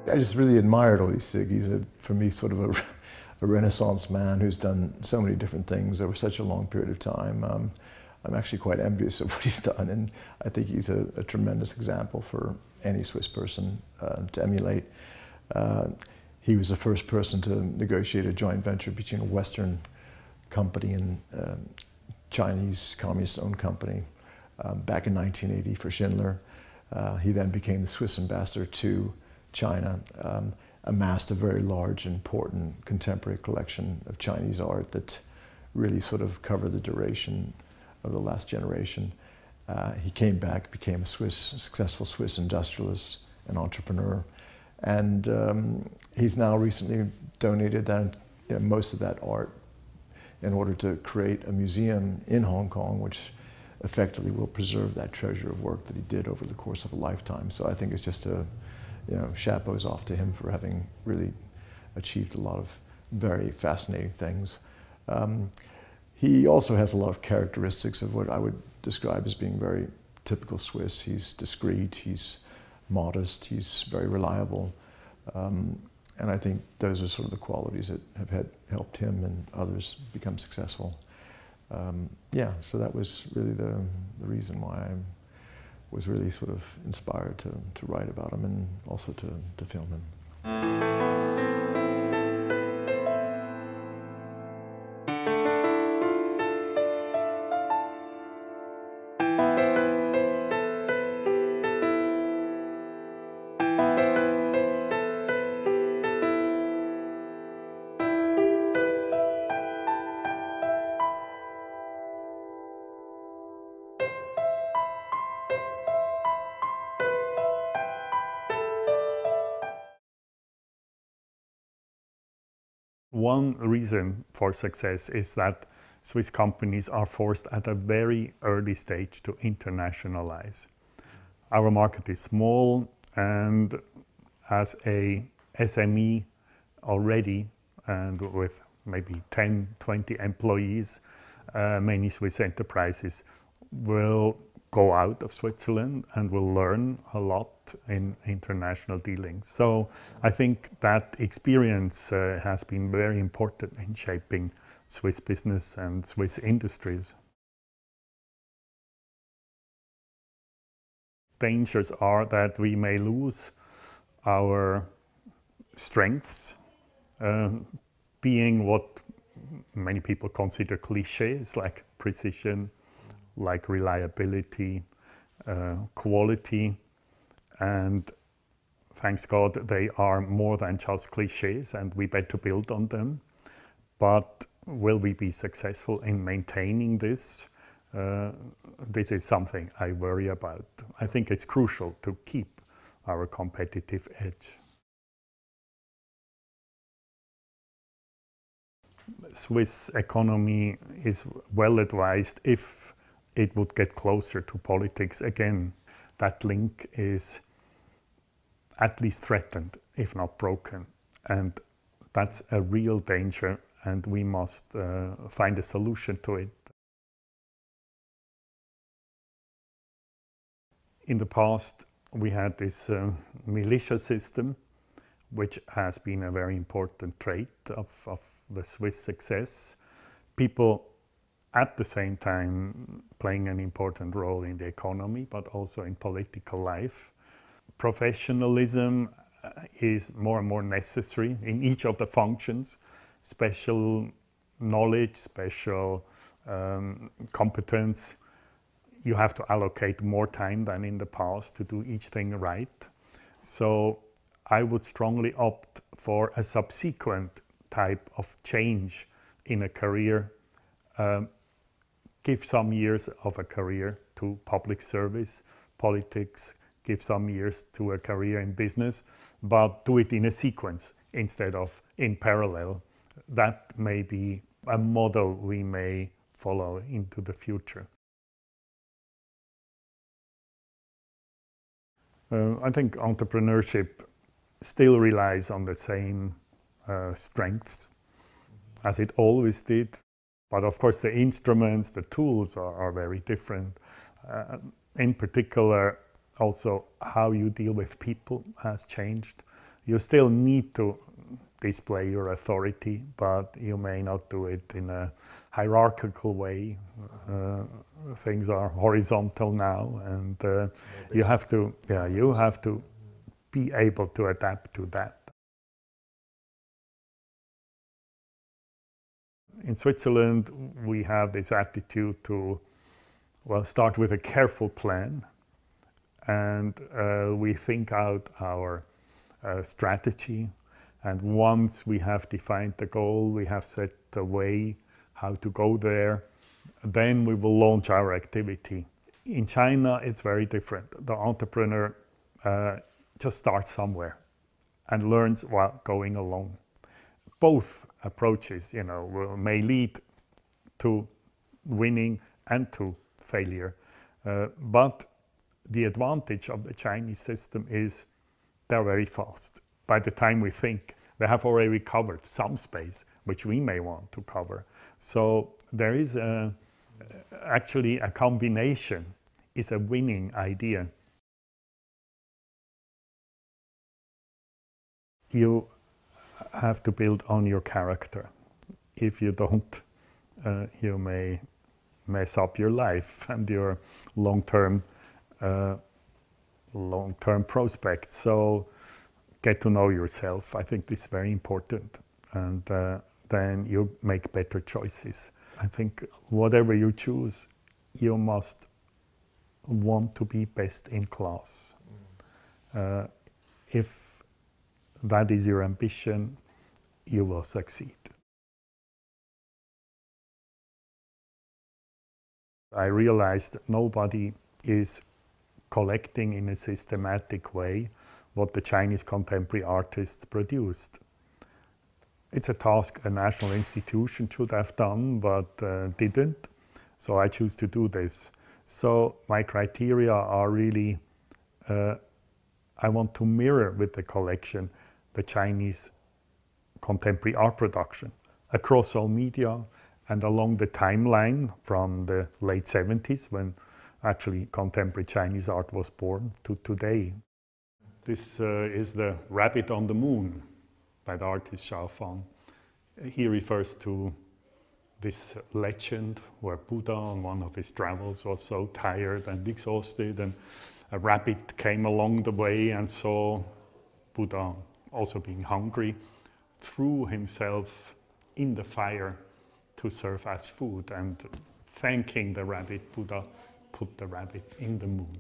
I just really admired Oli Sig. He's, for me, sort of a Renaissance man who's done so many different things over such a long period of time. I'm actually quite envious of what he's done, and I think he's a tremendous example for any Swiss person to emulate. He was the first person to negotiate a joint venture between a Western company and Chinese communist-owned company back in 1980 for Schindler. He then became the Swiss ambassador to China, amassed a very large, important contemporary collection of Chinese art that really sort of covered the duration of the last generation. He came back, became a successful Swiss industrialist and entrepreneur, and he's now recently donated that, most of that art in order to create a museum in Hong Kong, which effectively will preserve that treasure of work that he did over the course of a lifetime. So I think it's just chapeaus off to him for having really achieved a lot of very fascinating things. He also has a lot of characteristics of what I would describe as being very typical Swiss. He's discreet, he's modest, he's very reliable. And I think those are sort of the qualities that have helped him and others become successful. Yeah, so that was really the reason why I was really sort of inspired to write about him and also to film him. One reason for success is that Swiss companies are forced at a very early stage to internationalize. Our market is small, and as a SME already, and with maybe 10, 20 employees, many Swiss enterprises will go out of Switzerland and will learn a lot in international dealings. So I think that experience has been very important in shaping Swiss business and Swiss industries. Dangers are that we may lose our strengths, being what many people consider cliches, like precision, like reliability, quality, and thanks God they are more than just cliches, and we better build on them. But will we be successful in maintaining this? This is something I worry about. I think it's crucial to keep our competitive edge. Swiss economy is well advised if it would get closer to politics again. That link is at least threatened, if not broken. And that's a real danger, and we must find a solution to it. In the past, we had this militia system, which has been a very important trait of the Swiss success. People at the same time playing an important role in the economy, but also in political life. Professionalism is more and more necessary in each of the functions. Special knowledge, special competence. You have to allocate more time than in the past to do each thing right. So I would strongly opt for a subsequent type of change in a career. Give some years of a career to public service, politics, give some years to a career in business, but do it in a sequence instead of in parallel. That may be a model we may follow into the future. I think entrepreneurship still relies on the same strengths as it always did. But of course, the instruments, the tools are very different. In particular, also how you deal with people has changed. You still need to display your authority, but you may not do it in a hierarchical way. Things are horizontal now, and you have to be able to adapt to that. In Switzerland, we have this attitude to, well, start with a careful plan, and we think out our strategy. And once we have defined the goal, we have set the way how to go there, then we will launch our activity. In China, it's very different. The entrepreneur just starts somewhere and learns while going along. Both approaches, may lead to winning and to failure. But the advantage of the Chinese system is they're very fast. By the time we think, they have already covered some space which we may want to cover. So there is actually a combination is a winning idea. You have to build on your character. If you don't, you may mess up your life and your long-term prospects. So get to know yourself. I think this is very important, and then you make better choices. I think whatever you choose, you must want to be best in class. If that is your ambition, you will succeed. I realized that nobody is collecting in a systematic way what the Chinese contemporary artists produced. It's a task a national institution should have done, but didn't. So I choose to do this. So my criteria are really, I want to mirror with the collection the Chinese contemporary art production across all media and along the timeline from the late 70s, when actually contemporary Chinese art was born, to today. This is the rabbit on the moon by the artist Xiao Fang. He refers to this legend where Buddha on one of his travels was so tired and exhausted, and a rabbit came along the way and saw Buddha also being hungry, threw himself in the fire to serve as food, and thanking the rabbit, Buddha put the rabbit in the moon.